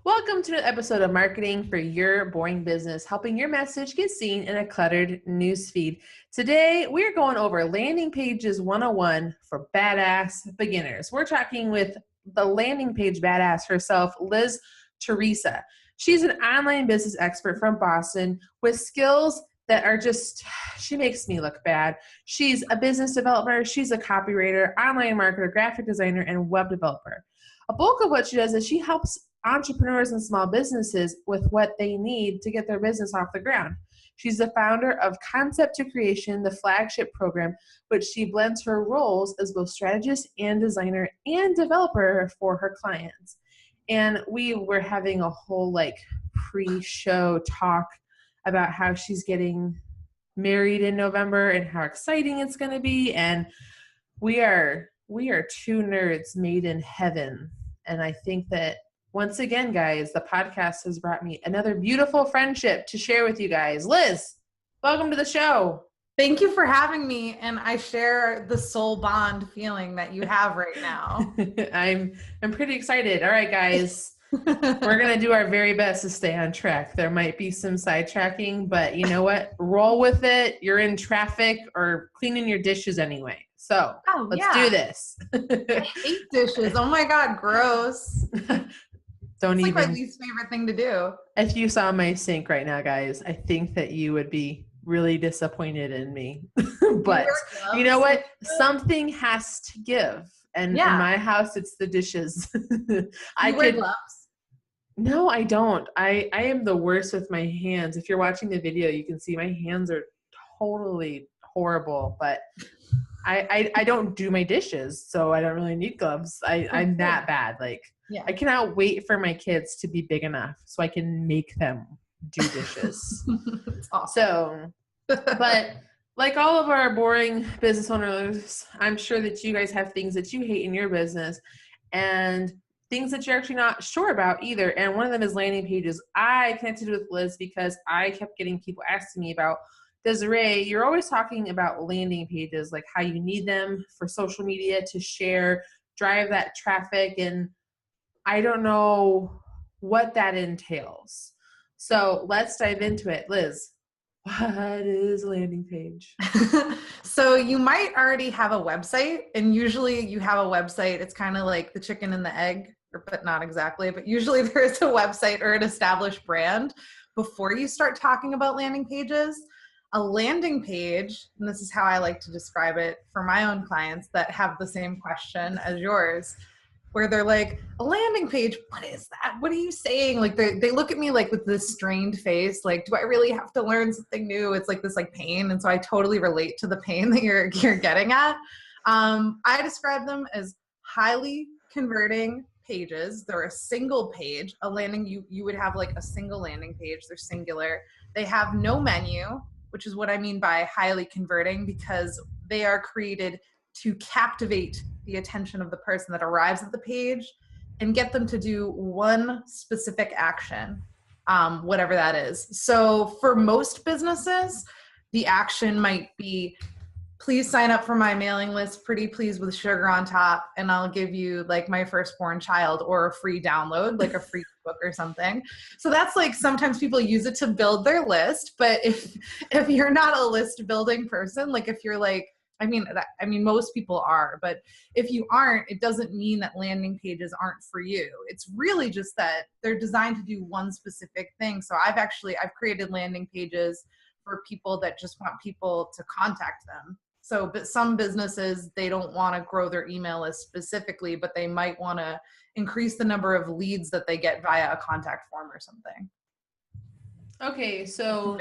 Welcome to an episode of Marketing for Your Boring Business, helping your message get seen in a cluttered newsfeed. Today, we're going over landing pages 101 for badass beginners. We're talking with the landing page badass herself, Theresa. She's an online business expert from Boston with skills that are just, she makes me look bad. She's a business developer, she's a copywriter, online marketer, graphic designer, and web developer. A bulk of what she does is she helps entrepreneurs and small businesses with what they need to get their business off the ground. She's the founder of Concept to Creation, the flagship program, which she blends her roles as both strategist and designer and developer for her clients. And we were having a whole pre-show talk about how she's getting married in November and how exciting it's going to be. And we are two nerds made in heaven. And I think that once again, guys, the podcast has brought me another beautiful friendship to share with you guys. Liz, welcome to the show. Thank you for having me. And I share the soul bond feeling that you have right now. I'm pretty excited. All right, guys. We're going to do our very best to stay on track. There might be some sidetracking, but you know what? Roll with it. You're in traffic or cleaning your dishes anyway. So let's do this. I hate dishes. Oh my God, gross. Don't it's even. Like my least favorite thing to do. If you saw my sink right now, guys, I think that you would be really disappointed in me. But you know what? Something has to give. And in my house, it's the dishes. Wear gloves? No, I don't. I am the worst with my hands. If you're watching the video, you can see my hands are totally horrible. But I don't do my dishes, so I don't really need gloves. I'm that bad. I cannot wait for my kids to be big enough so I can make them do dishes. That's awesome. But like all of our boring business owners, I'm sure that you guys have things that you hate in your business and things that you're actually not sure about either. And one of them is landing pages. I connected with Liz because I kept getting people asking me about, Desiree, you're always talking about landing pages, like how you need them for social media to share, drive that traffic, and I don't know what that entails. So let's dive into it. Liz, what is a landing page? So you might already have a website, and usually you have a website. It's kind of like the chicken and the egg, but not exactly. But usually there is a website or an established brand before you start talking about landing pages. A landing page, and this is how I like to describe it for my own clients that have the same question as yours, where they're like, a landing page, what is that? What are you saying? Like they look at me like with this strained face, like, do I really have to learn something new? It's like this pain. And so I totally relate to the pain that you're getting at. I describe them as highly converting pages. They're a single page, a landing, you would have a single landing page. They're singular. They have no menu, which is what I mean by highly converting, because they are created to captivate the attention of the person that arrives at the page and get them to do one specific action, whatever that is. So for most businesses, the action might be, please sign up for my mailing list, pretty please with sugar on top, and I'll give you my firstborn child, or a free download, like a free book or something. So that's sometimes people use it to build their list. But if you're not a list building person, if you're I mean, most people are, but if you aren't, it doesn't mean that landing pages aren't for you. It's really just that they're designed to do one specific thing. So I've created landing pages for people that just want people to contact them. So, but some businesses, they don't want to grow their email list specifically, but they might want to increase the number of leads that they get via a contact form or something. Okay, so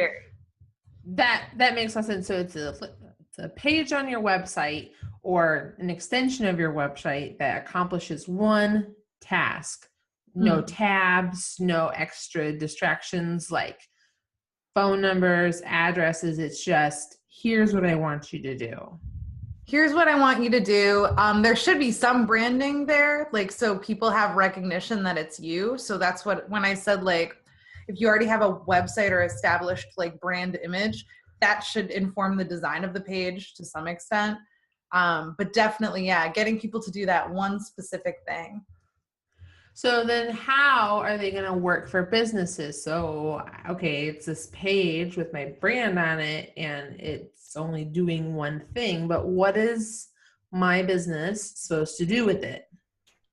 that makes sense. So it's a page on your website or an extension of your website that accomplishes one task. No tabs, no extra distractions like phone numbers, addresses. It's just, here's what I want you to do. Here's what I want you to do. There should be some branding there, so people have recognition that it's you. So that's when I said, if you already have a website or established brand image, that should inform the design of the page to some extent. But definitely, getting people to do that one specific thing. So then how are they going to work for businesses? So, okay, it's this page with my brand on it and it's only doing one thing, but what is my business supposed to do with it?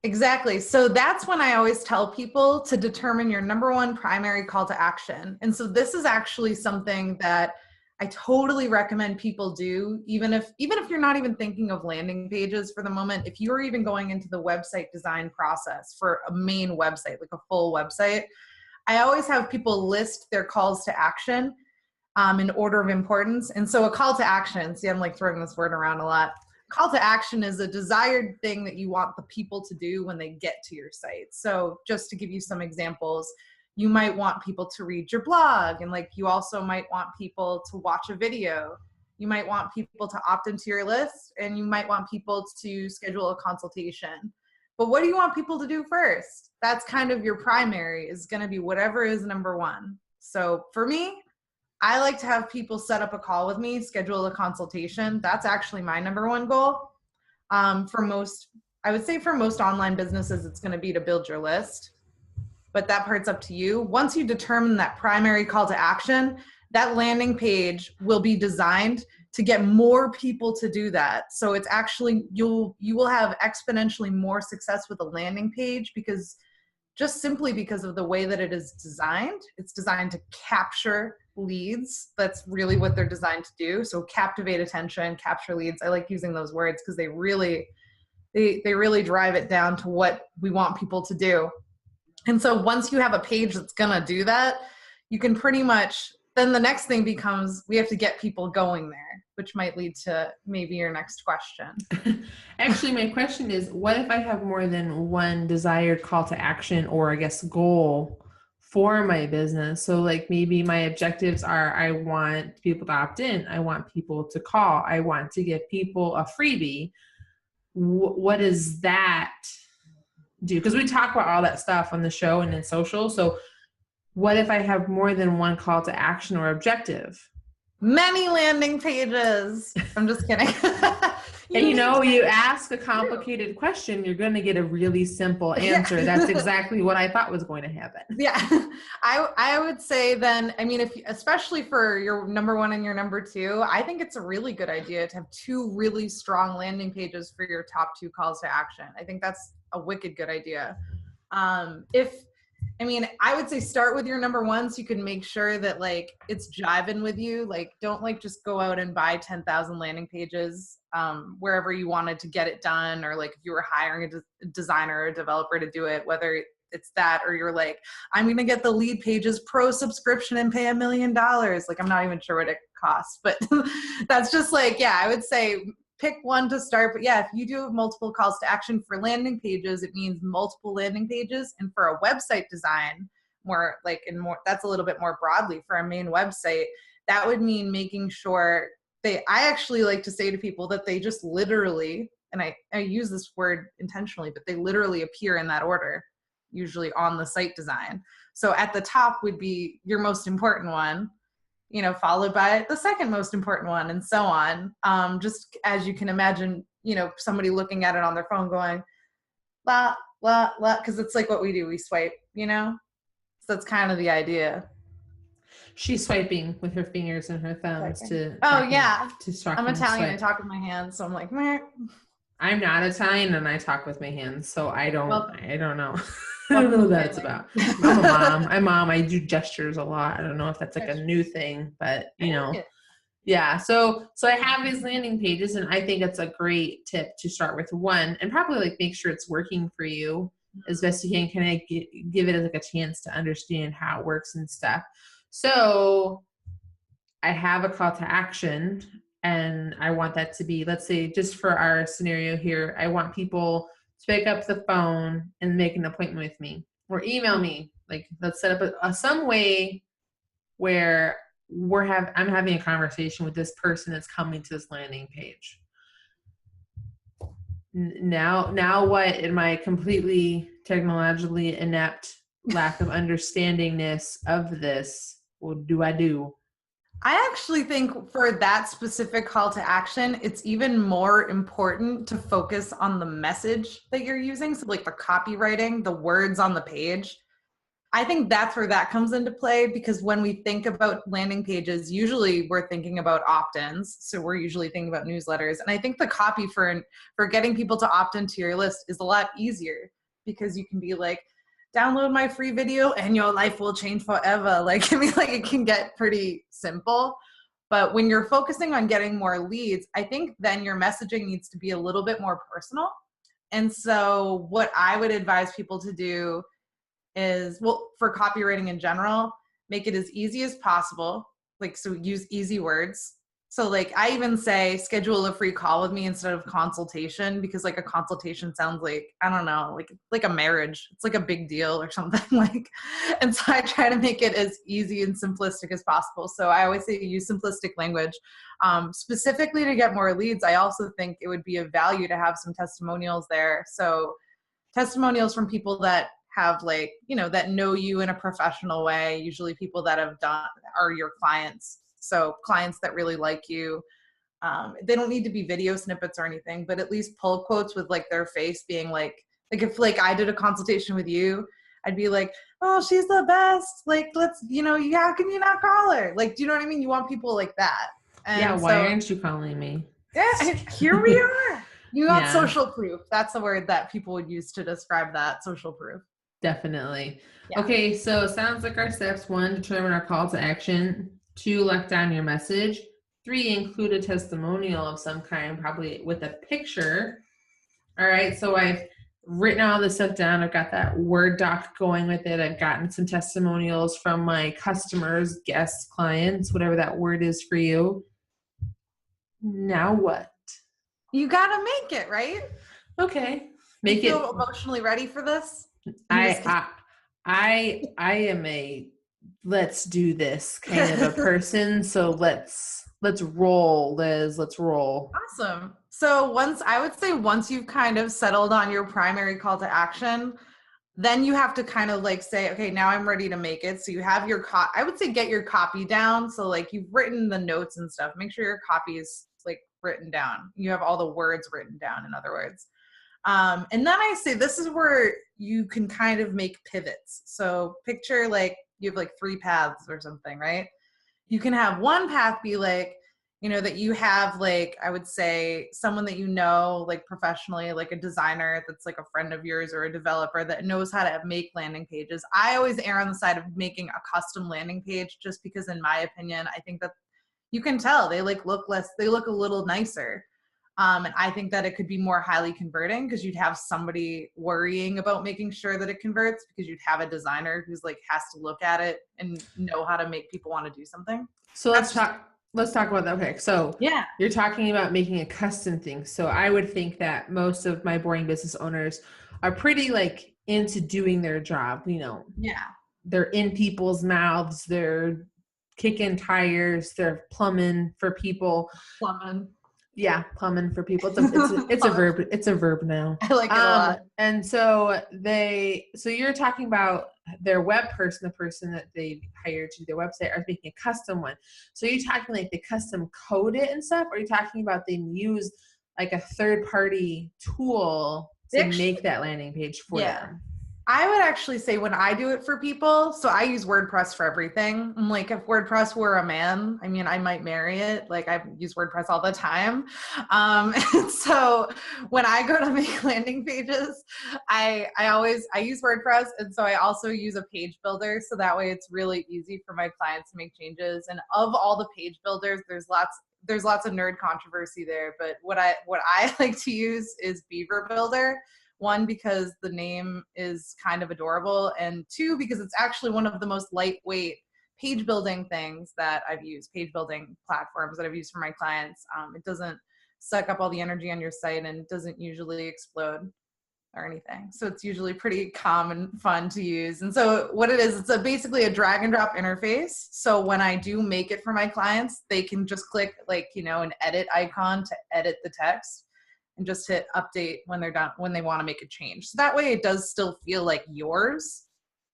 Exactly. So that's when I always tell people to determine your number one primary call to action. And so this is actually something that I totally recommend people do, even if you're not even thinking of landing pages for the moment. If you're even going into the website design process for a main website, like a full website, I always have people list their calls to action in order of importance. And so a call to action, see, I'm like throwing this word around a lot. Call to action is a desired thing that you want the people to do when they get to your site. So just to give you some examples, you might want people to read your blog, and like you also might want people to watch a video. You might want people to opt into your list, and you might want people to schedule a consultation. But what do you want people to do first? That's kind of your primary, is going to be whatever is number one. So for me, I like to have people set up a call with me, schedule a consultation. That's actually my number one goal. For most, I would say for most online businesses, it's going to be to build your list, but that part's up to you. Once you determine that primary call to action, that landing page will be designed to get more people to do that. So it's actually, you will have exponentially more success with a landing page, because just simply because of the way that it is designed. It's designed to capture leads. That's really what they're designed to do. So captivate attention, capture leads. I like using those words because they really drive it down to what we want people to do. And so once you have a page that's going to do that, you can pretty much, then the next thing becomes, we have to get people going there, which might lead to maybe your next question. Actually, my question is, what if I have more than one desired call to action, or I guess goal for my business? So like maybe my objectives are, I want people to opt in. I want people to call. I want to give people a freebie. What does that do? Because we talk about all that stuff on the show and in social. So what if I have more than one call to action or objective? Many landing pages. I'm just kidding. And you ask a complicated question, you're going to get a really simple answer. Yeah. That's exactly what I thought was going to happen. Yeah. I would say then, I mean, especially for your number one and your number two, I think it's a really good idea to have two really strong landing pages for your top two calls to action. I think that's a wicked good idea. I would say start with your number one, so you can make sure that like it's jiving with you. Like don't like just go out and buy 10,000 landing pages wherever you wanted to get it done, or like if you were hiring a designer or a developer to do it, whether it's that or you're like, I'm going to get the lead pages pro subscription and pay $1 million. Like I'm not even sure what it costs, but that's just like, yeah, I would say pick one to start. But yeah, if you do have multiple calls to action for landing pages, it means multiple landing pages. And for a website design, that's a little bit more broadly for a main website, that would mean making sure I actually like to say to people that they just literally, and I use this word intentionally, but they literally appear in that order, usually on the site design. So at the top would be your most important one, followed by the second most important one, and so on. Just as you can imagine, somebody looking at it on their phone going, la, la, la, because it's like what we do, we swipe, So that's kind of the idea. She's swiping with her fingers and her thumbs to. Oh, yeah. I'm Italian. I talk with my hands, so I'm like, meh. I'm not Italian and I talk with my hands, so I don't know. I don't know what that's about. I'm a mom. I'm mom. I do gestures a lot. I don't know if that's like a new thing, but yeah. So I have these landing pages, and I think it's a great tip to start with one, and probably like make sure it's working for you as best you can. Kind of give it like a chance to understand how it works and stuff. So I have a call to action, and I want that to be, let's say, just for our scenario here, I want people to pick up the phone and make an appointment with me, or email me. Like, let's set up some way where I'm having a conversation with this person that's coming to this landing page. Now what, in my completely technologically inept lack of understandingness of this, what do I do? I actually think for that specific call to action, it's even more important to focus on the message that you're using. So like the copywriting, the words on the page. I think that's where that comes into play, because when we think about landing pages, usually we're thinking about opt-ins. So we're usually thinking about newsletters. And I think the copy for getting people to opt into your list is a lot easier, because you can be like, download my free video and your life will change forever. Like, I mean, like it can get pretty simple. But when you're focusing on getting more leads, I think then your messaging needs to be a little bit more personal. And so what I would advise people to do is, well, for copywriting in general, make it as easy as possible. Like, so use easy words. So like I even say schedule a free call with me instead of consultation, because like a consultation sounds like, I don't know, like a marriage. It's like a big deal or something like, and so I try to make it as easy and simplistic as possible. So I always say use simplistic language. Specifically to get more leads, I also think it would be of value to have some testimonials there. So testimonials from people that have like, you know, that know you in a professional way, usually people that are your clients. So clients that really like you. They don't need to be video snippets or anything, but at least pull quotes with like their face being like if like I did a consultation with you, I'd be like, oh, she's the best. Like, let's, you know, how can you not call her? Like, do you know what I mean? You want people like that. And Yeah, why aren't you calling me? Yeah, here we are. You got Yeah. social proof. That's the word that people would use to describe that, social proof. Definitely. Yeah. Okay, so it sounds like our steps: 1, determine our call to action; 2, lock down your message; 3, include a testimonial of some kind, probably with a picture. All right, so I've written all this stuff down. I've got that Word doc going with it. I've gotten some testimonials from my customers, guests, clients, whatever that word is for you. Now what? You got to make it, right? Okay. You feel emotionally ready for this? I am a let's do this kind of a person. So let's roll, Liz. Let's roll. Awesome. So once you've kind of settled on your primary call to action, then you have to kind of like say, okay, now I'm ready to make it. So you have your I would say get your copy down. So like you've written the notes and stuff. Make sure your copy is like written down. You have all the words written down, in other words. And then I say this is where you can kind of make pivots. So picture like you have like 3 paths or something, right? You can have one path be like, you know, that you have like, I would say someone that you know, like professionally, like a designer that's like a friend of yours or a developer that knows how to make landing pages. I always err on the side of making a custom landing page, just because in my opinion, I think that you can tell they like they look a little nicer. And I think that it could be more highly converting, because you'd have somebody worrying about making sure that it converts, because you'd have a designer who's like has to look at it and know how to make people want to do something. So let's talk about that. Okay. So yeah, you're talking about making a custom thing. So I would think that most of my boring business owners are pretty like into doing their job, you know. Yeah. They're in people's mouths, they're kicking tires, they're plumbing for people. Yeah, plumbing for people. It's a verb. It's a verb now. I like it a lot. And so you're talking about their web person, the person that they hired to do their website, are making a custom one. So you're talking like they custom code it and stuff, or are you talking about they use like a third party tool to make that landing page for them? I would actually say when I do it for people, so I use WordPress for everything. I'm like, if WordPress were a man, I mean, I might marry it. Like I use WordPress all the time. And so when I go to make landing pages, I use WordPress. And so I also use a page builder. So that way it's really easy for my clients to make changes. And of all the page builders, there's lots of nerd controversy there. But what I like to use is Beaver Builder. 1, because the name is kind of adorable, and 2, because it's actually one of the most lightweight page building things that I've used, page building platforms that I've used for my clients. It doesn't suck up all the energy on your site, and it doesn't usually explode or anything. So it's usually pretty calm and fun to use. And so what it is, it's basically a drag and drop interface. So when I do make it for my clients, they can just click like, you know, an edit icon to edit the text, and just hit update when they're done, when they want to make a change. So that way it does still feel like yours.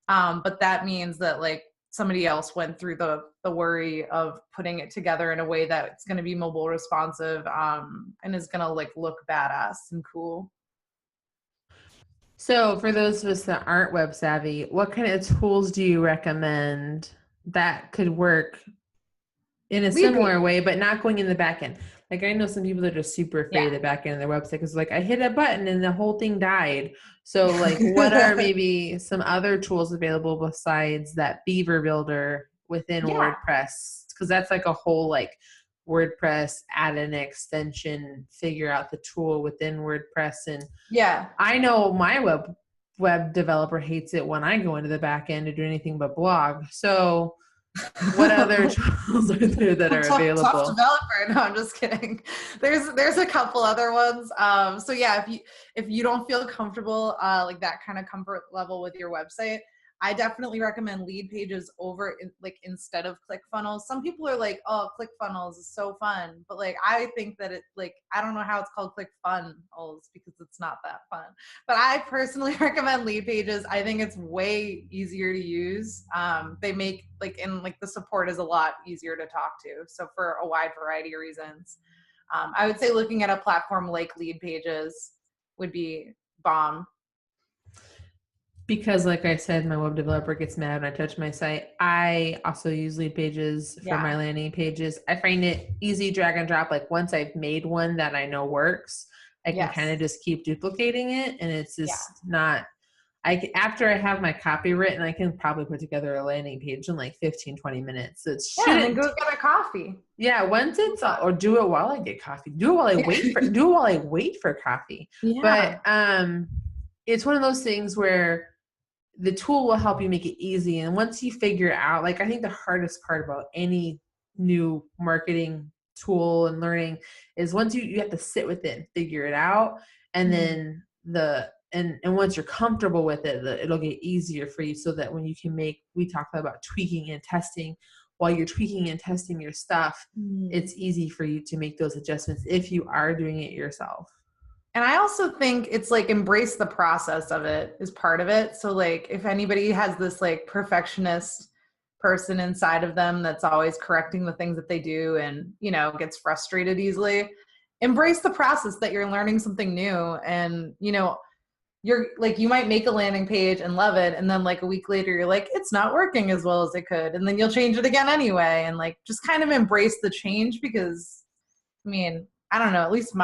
But that means that like somebody else went through the worry of putting it together in a way that it's going to be mobile responsive, and is going to like look badass and cool. So for those of us that aren't web savvy, what kind of tools do you recommend that could work in a similar way, but not going in the back end? Like I know some people that are just super afraid of the back end of their website because like I hit a button and the whole thing died. So like what are maybe some other tools available besides that Beaver builder within WordPress? Because that's like a whole like WordPress, add an extension, figure out the tool within WordPress. And I know my web developer hates it when I go into the back end to do anything but blog. So what other tools are there that are available? Tough developer. No, I'm just kidding. There's a couple other ones. So yeah, if you don't feel comfortable, like that kind of comfort level with your website, I definitely recommend lead pages over like instead of ClickFunnels. Some people are like, oh, ClickFunnels is so fun. But like, I think that it like, I don't know how it's called ClickFunnels because it's not that fun. But I personally recommend lead pages. I think it's way easier to use. They make like, and like the support is a lot easier to talk to. So for a wide variety of reasons, I would say looking at a platform like lead pages would be bomb. Because like I said, my web developer gets mad when I touch my site. I also use lead pages for my landing pages. I find it easy drag and drop. Like once I've made one that I know works, I can kind of just keep duplicating it. And it's just not, after I have my copy written, I can probably put together a landing page in like 15, 20 minutes. So it's and then go get a coffee. Yeah. Once it's, or do it while I get coffee, do it while I wait for coffee. But, it's one of those things where the tool will help you make it easy. And once you figure out, like, I think the hardest part about any new marketing tool and learning is once you have to sit with it and figure it out. And then and once you're comfortable with it, it'll get easier for you so that when you can we talk about tweaking and testing. While you're tweaking and testing your stuff, it's easy for you to make those adjustments if you are doing it yourself. And I also think it's like embrace the process of it is part of it. So like if anybody has this like perfectionist person inside of them that's always correcting the things that they do and, you know, gets frustrated easily, embrace the process that you're learning something new. And, you know, you're like, you might make a landing page and love it. And then like a week later, you're like, it's not working as well as it could. And then you'll change it again anyway. And like, just kind of embrace the change because, I mean, I don't know, at least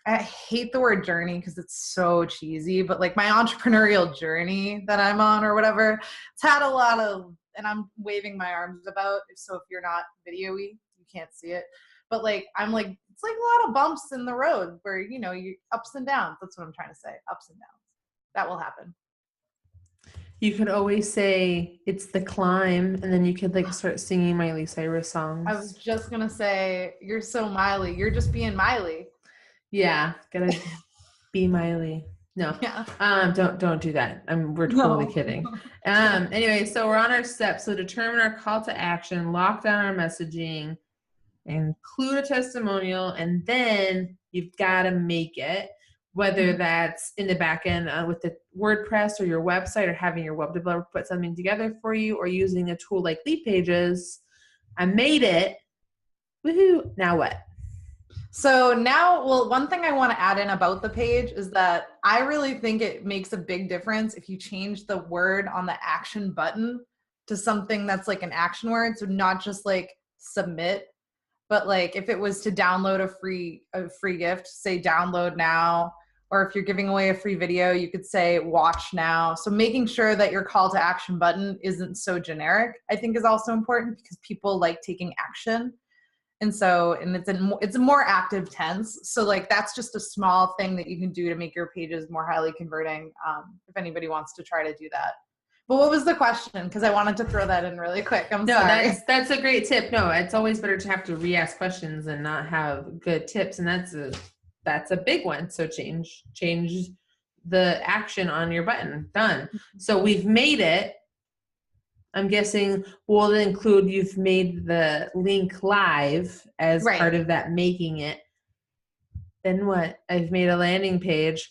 I hate the word journey because it's so cheesy, but like my entrepreneurial journey that I'm on or whatever, it's had a lot of, and I'm waving my arms about. So if you're not video-y, you can't see it. But like, I'm like, it's like a lot of bumps in the road where, you know, you ups and downs. That's what I'm trying to say. Ups and downs. That will happen. You could always say it's the climb, and then you could like start singing Miley Cyrus songs. I was just going to say, you're so Miley. You're just being Miley. Yeah, gotta be Miley. No, don't do that. We're totally kidding. Anyway, so we're on our steps. So determine our call to action, lock down our messaging, include a testimonial, and then you've got to make it. Whether that's in the back end with the WordPress or your website, or having your web developer put something together for you, or using a tool like Lead Pages. I made it. Woohoo! Now what? So now, well, one thing I want to add in about the page is that I really think it makes a big difference if you change the word on the action button to something that's like an action word. So not just like submit, but like if it was to download a free gift, say download now, or if you're giving away a free video, you could say watch now. So making sure that your call to action button isn't so generic, I think is also important because people like taking action. And so, and it's a more active tense. So like, that's just a small thing that you can do to make your pages more highly converting. If anybody wants to try to do that. But what was the question? Because I wanted to throw that in really quick. I'm sorry. That's a great tip. No, it's always better to have to re-ask questions and not have good tips. And that's a big one. So change the action on your button. Done. So we've made it. I'm guessing we'll include you've made the link live as part of that making it. Then what? I've made a landing page.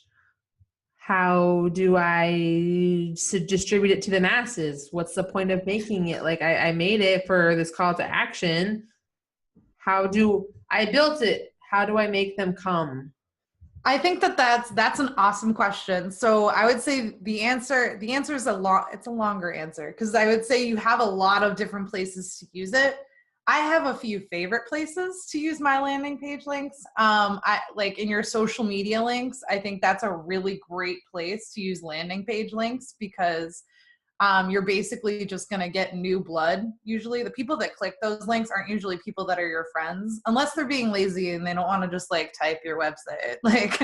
How do I distribute it to the masses? What's the point of making it? Like I made it for this call to action. How do I built it? How do I make them come? I think that's an awesome question. So I would say the answer is it's a longer answer, because I would say you have a lot of different places to use it. I have a few favorite places to use my landing page links. I like in your social media links. I think that's a really great place to use landing page links, because you're basically just going to get new blood. Usually the people that click those links aren't usually people that are your friends, unless they're being lazy and they don't want to just like type your website. Like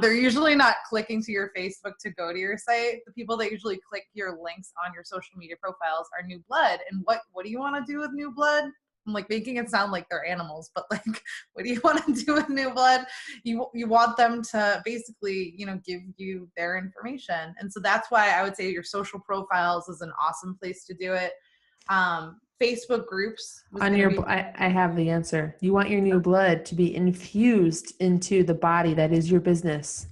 they're usually not clicking to your Facebook to go to your site. The people that usually click your links on your social media profiles are new blood. And what do you want to do with new blood? I'm like making it sound like they're animals, but like, what do you want to do with new blood? You want them to basically, give you their information. And so that's why I would say your social profiles is an awesome place to do it. Facebook groups. I have the answer. You want your new blood to be infused into the body that is your business.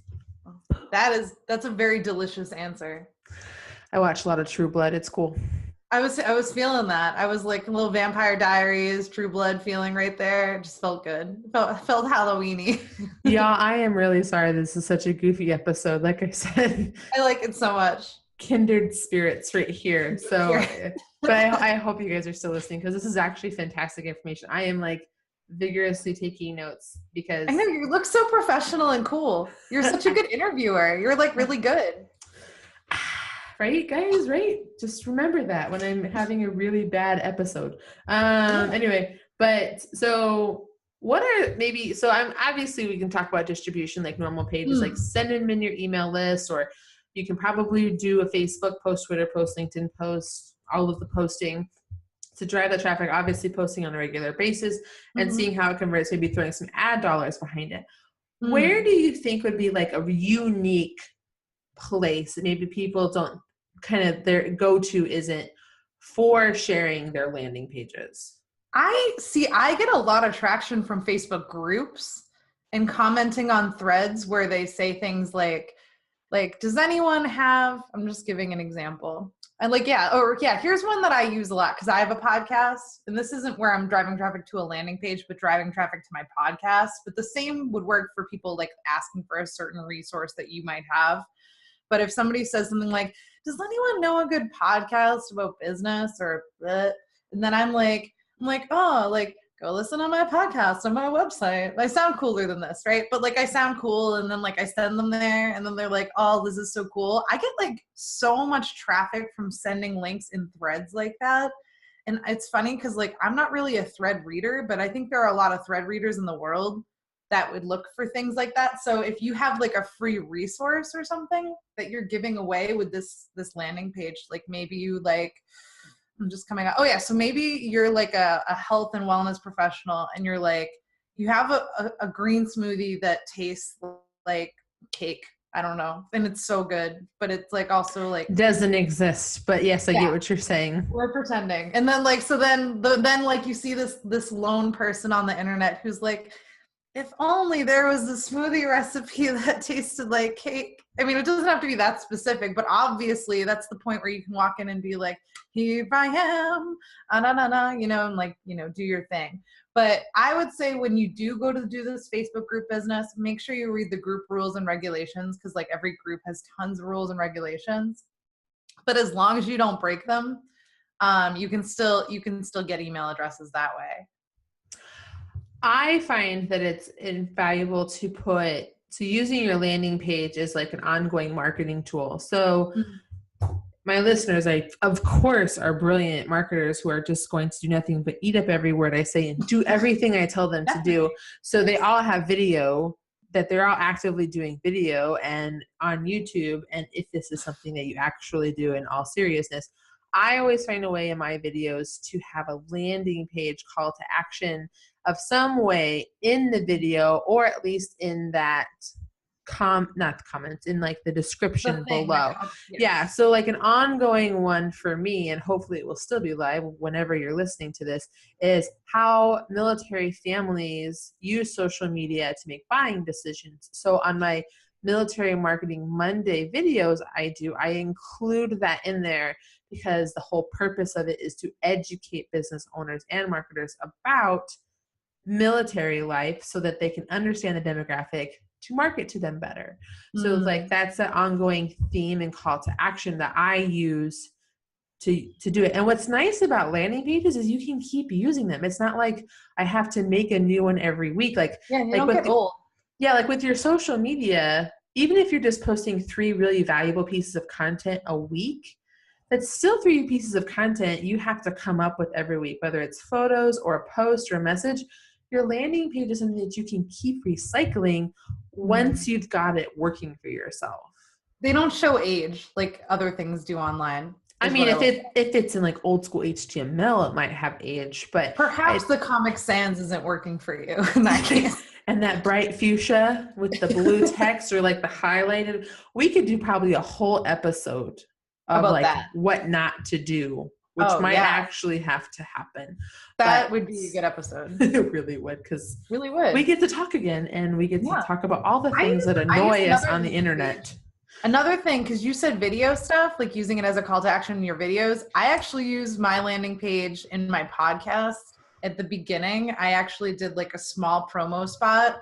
That's a very delicious answer. I watch a lot of True Blood. It's cool. I was feeling that. I was like a little Vampire Diaries, True Blood feeling right there. It just felt good. Felt Halloween-y. Yeah, I am really sorry. This is such a goofy episode. Like I said, I like it so much. Kindred spirits right here. So, but I hope you guys are still listening, because this is actually fantastic information. I am like vigorously taking notes because I know you look so professional and cool. You're such a good interviewer. You're like really good. Right, guys, right? Just remember that when I'm having a really bad episode. Anyway, but so what are I'm obviously we can talk about distribution like normal pages, like send them in your email list, or you can probably do a Facebook post, Twitter post, LinkedIn post, all of the posting to drive the traffic, obviously posting on a regular basis and seeing how it converts, maybe throwing some ad dollars behind it. Where do you think would be like a unique place that maybe people don't their go-to isn't for sharing their landing pages? I get a lot of traction from Facebook groups and commenting on threads where they say things like, does anyone have, I'm just giving an example. And here's one that I use a lot because I have a podcast, and this isn't where I'm driving traffic to a landing page, but driving traffic to my podcast. But the same would work for people like asking for a certain resource that you might have. But if somebody says something like, does anyone know a good podcast about business or bleh? And then I'm like, oh, like go listen to my podcast on my website. I sound cooler than this, right? But like I sound cool, and then like I send them there, and then they're like, oh, this is so cool. I get like so much traffic from sending links in threads like that. And it's funny because like I'm not really a thread reader, but I think there are a lot of thread readers in the world that would look for things like that. So if you have like a free resource or something that you're giving away with this landing page, like maybe you like, I'm just coming out. Oh yeah. So maybe you're like a health and wellness professional, and you're like, you have a green smoothie that tastes like cake. I don't know. And it's so good, but it's like also like doesn't exist, but yes, I get what you're saying. We're pretending. And then like, so then like you see this lone person on the internet who's like, if only there was a smoothie recipe that tasted like cake. I mean, it doesn't have to be that specific, but obviously that's the point where you can walk in and be like, here I am, and like, do your thing. But I would say when you do go to do this Facebook group business, make sure you read the group rules and regulations, because like every group has tons of rules and regulations. But as long as you don't break them, you can still get email addresses that way. I find that it's invaluable to using your landing page as like an ongoing marketing tool. So my listeners, of course, are brilliant marketers who are just going to do nothing but eat up every word I say and do everything I tell them to do. So they all have video, that they're all actively doing video and on YouTube. And if this is something that you actually do in all seriousness, I always find a way in my videos to have a landing page call to action of some way in the video, or at least in that not the comments, in like the description below. Yeah. So like an ongoing one for me, and hopefully it will still be live whenever you're listening to this, is how military families use social media to make buying decisions. So on my Military Marketing Monday videos I do, I include that in there because the whole purpose of it is to educate business owners and marketers about military life so that they can understand the demographic to market to them better. So like that's an ongoing theme and call to action that I use to do it. And what's nice about landing pages is you can keep using them. It's not like I have to make a new one every week. Like, you like don't with get old. Yeah, like with your social media, even if you're just posting 3 really valuable pieces of content a week, that's still 3 pieces of content you have to come up with every week, whether it's photos or a post or a message. Your landing page is something that you can keep recycling once you've got it working for yourself. They don't show age like other things do online. I mean, if it's in like old school HTML, it might have age, but perhaps the Comic Sans isn't working for you in that case. And that bright fuchsia with the blue text or like the highlighted, we could do probably a whole episode of about like that. What not to do, which might actually have to happen. That would be a good episode. It really would, because really would. We get to talk again and we get to talk about all the things that annoy us on the internet. Another thing, because you said video stuff, like using it as a call to action in your videos, I actually use my landing page in my podcast. At the beginning, I actually did like a small promo spot,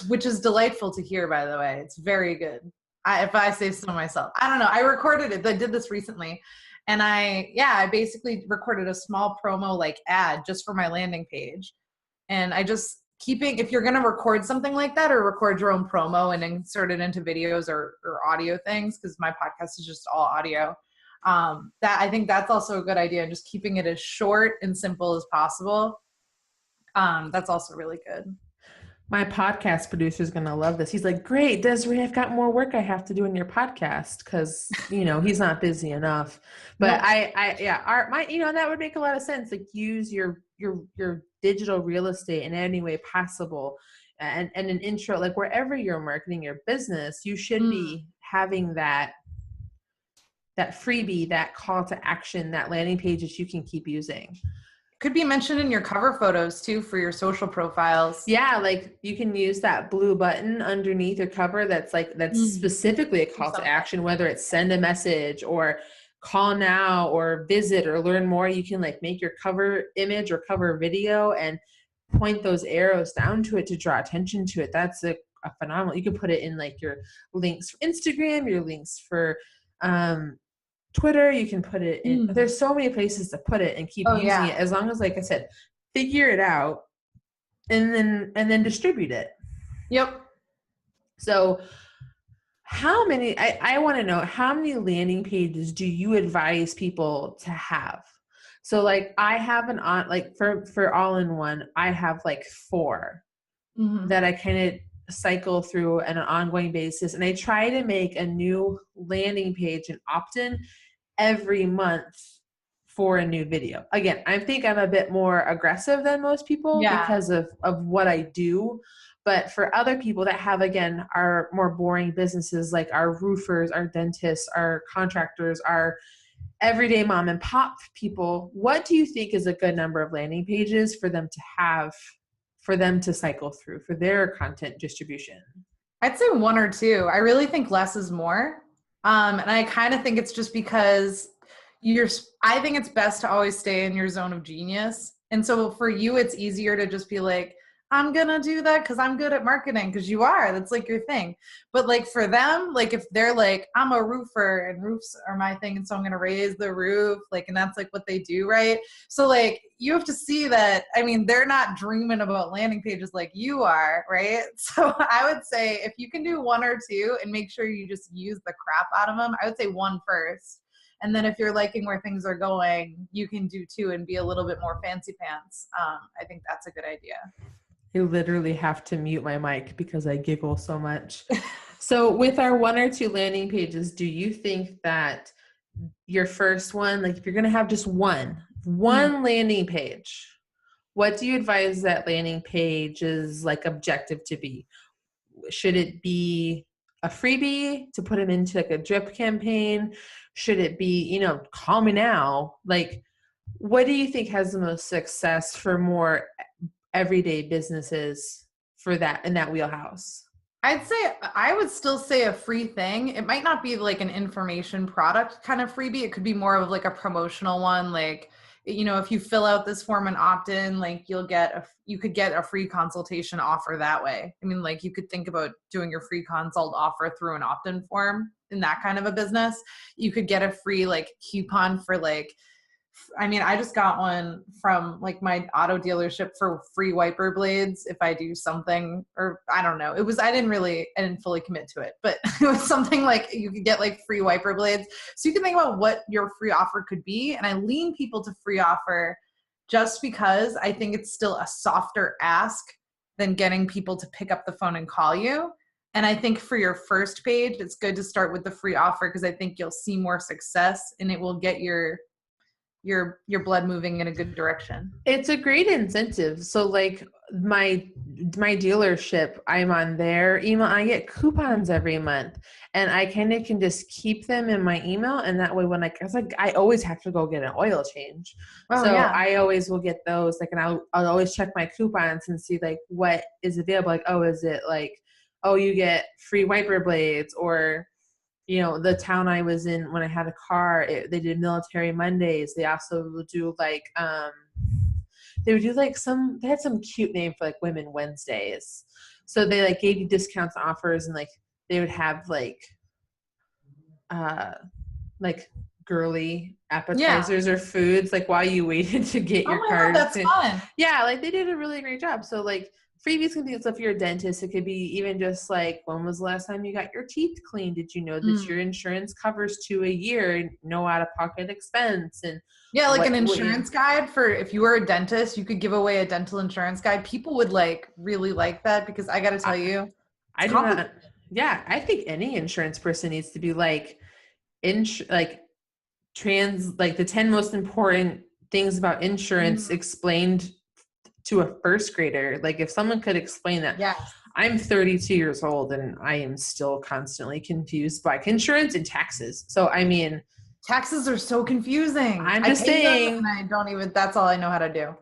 which is delightful to hear, by the way. It's very good. If I say so myself. I don't know. I recorded it. I did this recently. And I basically recorded a small promo like ad just for my landing page. And I just if you're going to record something like that or record your own promo and insert it into videos or audio things, because my podcast is just all audio, that I think that's also a good idea. Just keeping it as short and simple as possible. That's also really good. My podcast producer is going to love this. He's like, great, Desiree, I've got more work I have to do in your podcast because, he's not busy enough. But that would make a lot of sense. Like use your digital real estate in any way possible. And an intro, like wherever you're marketing your business, you should be having that freebie, that call to action, that landing page that you can keep using. Could be mentioned in your cover photos too for your social profiles. Yeah, like you can use that blue button underneath your cover that's specifically a call to action, whether it's send a message or call now or visit or learn more. You can like make your cover image or cover video and point those arrows down to it to draw attention to it. That's a phenomenal. You can put it in like your links for Instagram, your links for Twitter, you can put it in. There's so many places to put it and keep using it, as long as, like I said, figure it out and then distribute it. Yep. So how many, I want to know, how many landing pages do you advise people to have? So like I have for all-in-one, I have like 4 that I kind of cycle through on an ongoing basis. And I try to make a new landing page and opt-in every month for a new video. Again, I think I'm a bit more aggressive than most people because of what I do. But for other people that have, again, our more boring businesses, like our roofers, our dentists, our contractors, our everyday mom and pop people, what do you think is a good number of landing pages for them to have, for them to cycle through for their content distribution? I'd say 1 or 2. I really think less is more. And I kind of think it's just because I think it's best to always stay in your zone of genius. And so for you, it's easier to just be like, I'm going to do that because I'm good at marketing, because you are. That's like your thing. But like for them, like if they're like, I'm a roofer and roofs are my thing, and so I'm going to raise the roof, like, and that's like what they do, right? So like you have to see that, I mean, they're not dreaming about landing pages like you are, right? So I would say if you can do 1 or 2 and make sure you just use the crap out of them, I would say 1 first. And then if you're liking where things are going, you can do 2 and be a little bit more fancy pants. I think that's a good idea. I literally have to mute my mic because I giggle so much. So with our 1 or 2 landing pages, do you think that your first one, like if you're going to have just one landing page, what do you advise that landing page's like objective to be? Should it be a freebie to put them into like a drip campaign? Should it be, call me now? Like, what do you think has the most success for more everyday businesses for that in that wheelhouse? I would still say a free thing. It might not be like an information product kind of freebie. It could be more of like a promotional one. Like, if you fill out this form and opt in, like you could get a free consultation offer that way. I mean, like you could think about doing your free consult offer through an opt-in form in that kind of a business. You could get a free like coupon for like, I just got one from like my auto dealership for free wiper blades if I do something, or I don't know. I didn't fully commit to it, but it was something like you could get like free wiper blades. So you can think about what your free offer could be. And I lean people to free offer just because I think it's still a softer ask than getting people to pick up the phone and call you. And I think for your first page, it's good to start with the free offer because I think you'll see more success and it will get your blood moving in a good direction. It's a great incentive. So like my dealership, I'm on their email. I get coupons every month and I kind of can just keep them in my email. And that way I always have to go get an oil change. I always will get those and I'll always check my coupons and see like what is available. Like, oh, is it like, oh, you get free wiper blades, or the town I was in when I had a car, they did Military Mondays. They also would do like, they would do like they had some cute name for like Women Wednesdays. So they like gave you discounts and offers, and like they would have like girly appetizers or foods like while you waited to get your card. That's fun. Yeah, like they did a really great job. So like freebies can be stuff. If you're a dentist, it could be even just like, when was the last time you got your teeth cleaned? Did you know that your insurance covers 2 a year, no out-of-pocket expense? And an insurance guide for if you were a dentist, you could give away a dental insurance guide. People would like really like that because I got to tell you, I do not. Yeah, I think any insurance person needs to be like, the 10 most important things about insurance explained to a first grader. Like if someone could explain that. Yes. I'm 32 years old and I am still constantly confused by insurance and taxes. So I mean, taxes are so confusing. I'm just saying, that's all I know how to do.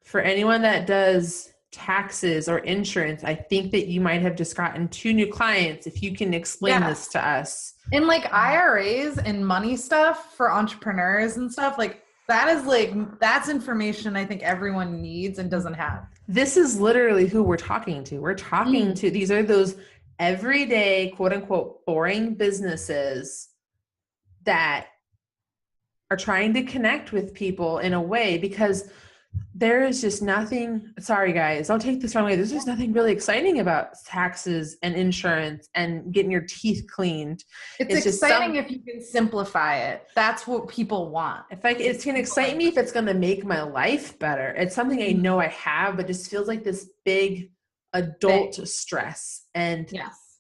For anyone that does taxes or insurance, I think that you might have just gotten 2 new clients if you can explain this to us. And like IRAs and money stuff for entrepreneurs and stuff, like that's information I think everyone needs and doesn't have. This is literally who we're talking to. We're talking to, these are those everyday, quote unquote, boring businesses that are trying to connect with people in a way, because there is just nothing, sorry guys, don't take this wrong way. There's just nothing really exciting about taxes and insurance and getting your teeth cleaned. It's exciting if you can simplify it. That's what people want. It's going to excite me if it's going to make my life better. It's something I know I have, but just feels like this big adult stress. And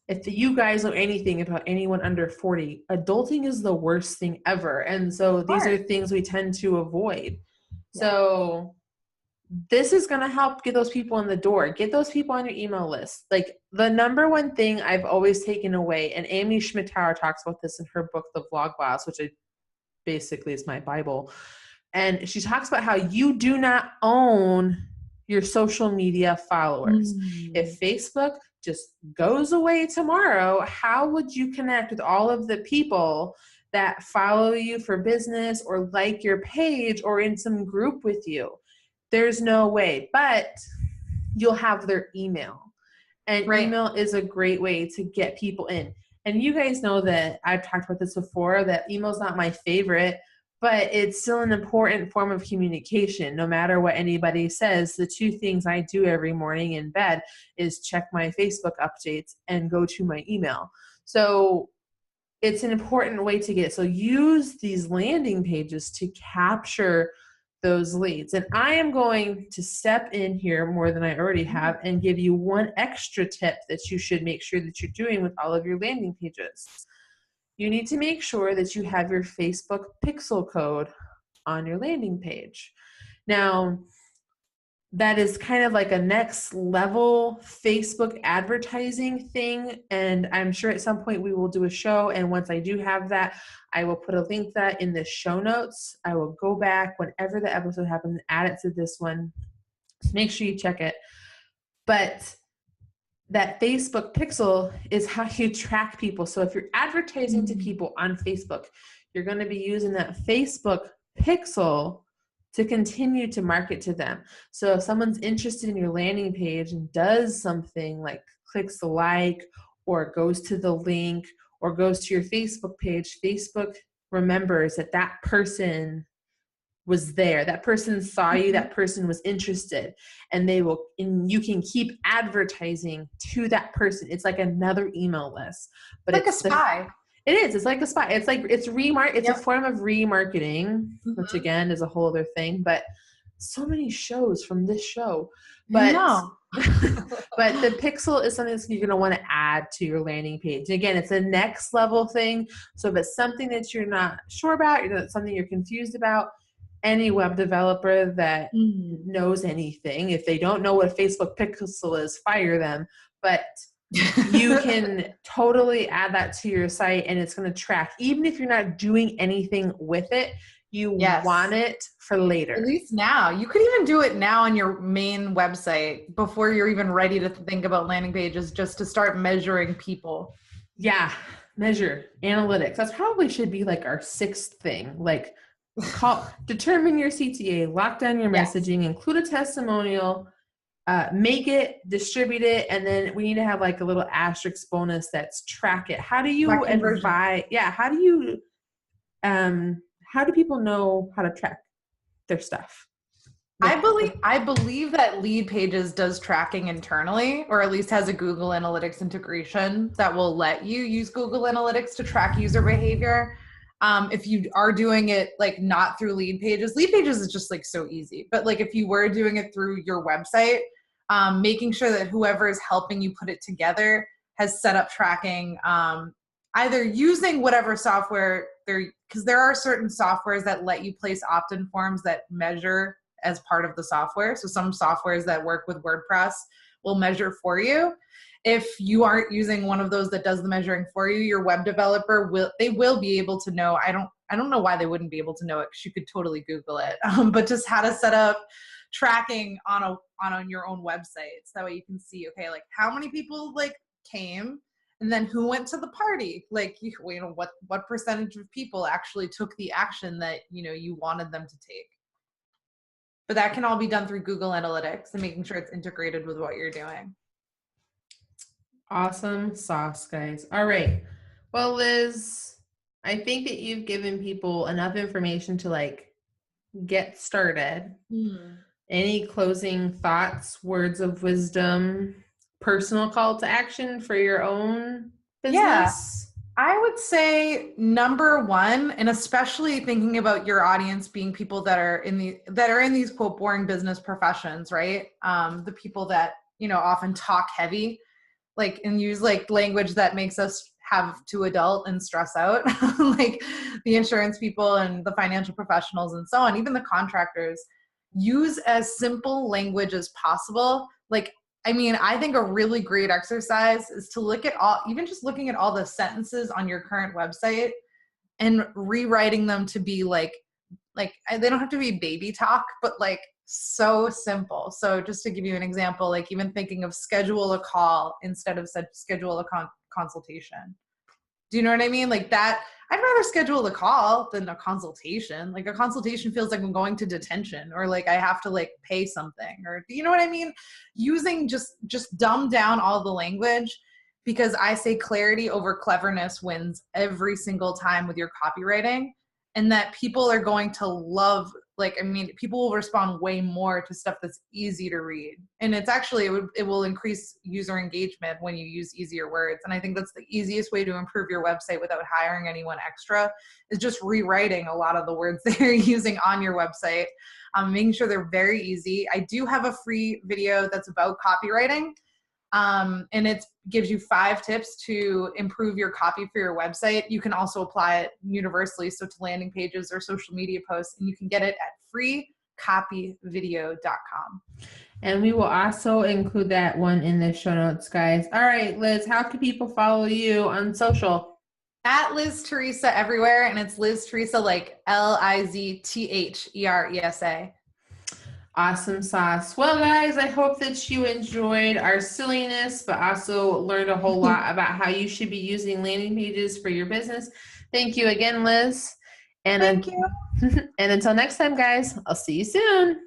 if you guys know anything about anyone under 40, adulting is the worst thing ever. And so these are things we tend to avoid. So this is going to help get those people in the door. Get those people on your email list. Like the number one thing I've always taken away, and Amy Schmittauer talks about this in her book, The Vlog Boss, which basically is my Bible. And she talks about how you do not own your social media followers. If Facebook just goes away tomorrow, how would you connect with all of the people that follow you for business or like your page or in some group with you? There's no way, but you'll have their email. And email is a great way to get people in. And you guys know that I've talked about this before, that email's not my favorite, but it's still an important form of communication. No matter what anybody says, the 2 things I do every morning in bed is check my Facebook updates and go to my email. So it's an important way to get it. So use these landing pages to capture those leads. And I am going to step in here more than I already have and give you one extra tip that you should make sure that you're doing with all of your landing pages. You need to make sure that you have your Facebook pixel code on your landing page. Now, that is kind of like a next level Facebook advertising thing. And I'm sure at some point we will do a show. And once I do have that, I will put a link to that in the show notes. I will go back whenever the episode happens and add it to this one. Make sure you check it. But that Facebook pixel is how you track people. So if you're advertising to people on Facebook, you're going to be using that Facebook pixel to continue to market to them. So if someone's interested in your landing page and does something like clicks the like or goes to the link or goes to your Facebook page, Facebook remembers that that person was there, that person saw you, that person was interested, and you can keep advertising to that person. It's like another email list, but like a spy. It's like a spy. It's a form of remarketing, which again is a whole other thing, but so many shows from this show. But but the pixel is something that you're going to want to add to your landing page. Again, it's a next level thing. So if it's something that you're not sure about, something you're confused about, any web developer that knows anything, if they don't know what Facebook pixel is, fire them. But you can totally add that to your site, and it's going to track. Even if you're not doing anything with it, you want it for later. At least now. You could even do it now on your main website before you're even ready to think about landing pages, just to start measuring people. Yeah, measure, analytics. That probably should be like our 6th thing. Like, determine your CTA, lock down your messaging, include a testimonial, make it, distribute it, and then we need to have like a little asterisk bonus that's track it. How do you advise? Yeah, how do people know how to track their stuff? I believe that Lead Pages does tracking internally, or at least has a Google Analytics integration that will let you use Google Analytics to track user behavior. If you are doing it like not through Lead Pages is just like so easy. But like if you were doing it through your website, making sure that whoever is helping you put it together has set up tracking, either using whatever software because there are certain softwares that let you place opt-in forms that measure as part of the software. So some softwares that work with WordPress will measure for you. If you aren't using one of those that does the measuring for you, your web developer will be able to know. I don't know why they wouldn't be able to know it, because you could totally Google it. But just how to set up tracking on your own website, so that way you can see, okay, like how many people like came, and then who went to the party, like what percentage of people actually took the action that you wanted them to take. But that can all be done through Google Analytics and making sure it's integrated with what you're doing. Awesome sauce, guys. All right. Well, Liz, I think that you've given people enough information to like get started. Any closing thoughts, words of wisdom, personal call to action for your own business? Yeah. I would say number one, and especially thinking about your audience being people that are in these quote boring business professions, right? The people that often talk heavy, like, and use like language that makes us have to adult and stress out, like the insurance people and the financial professionals and so on, even the contractors. Use as simple language as possible. Like, I think a really great exercise is to look at looking at all the sentences on your current website and rewriting them to be like they don't have to be baby talk, but like so simple. So just to give you an example, like even thinking of schedule a call instead of schedule a consultation. Do you know what I mean? Like that, I'd rather schedule a call than a consultation. Like a consultation feels like I'm going to detention, or like I have to like pay something, or you know what I mean? Using just dumb down all the language, because I say clarity over cleverness wins every single time with your copywriting, and that people are going to love, people will respond way more to stuff that's easy to read. And it's actually, it will increase user engagement when you use easier words. And I think that's the easiest way to improve your website without hiring anyone extra, is just rewriting a lot of the words that you're using on your website, making sure they're very easy. I do have a free video that's about copywriting. And it gives you 5 tips to improve your copy for your website. You can also apply it universally, so to landing pages or social media posts, and you can get it at freecopyvideo.com. And we will also include that one in the show notes, guys. All right, Liz, how can people follow you on social? At Liz Theresa everywhere, and it's Liz Theresa like Liztheresa. Awesome sauce. Well, guys, I hope that you enjoyed our silliness, but also learned a whole lot about how you should be using landing pages for your business. Thank you again, Liz. And Thank you. and until next time, guys, I'll see you soon.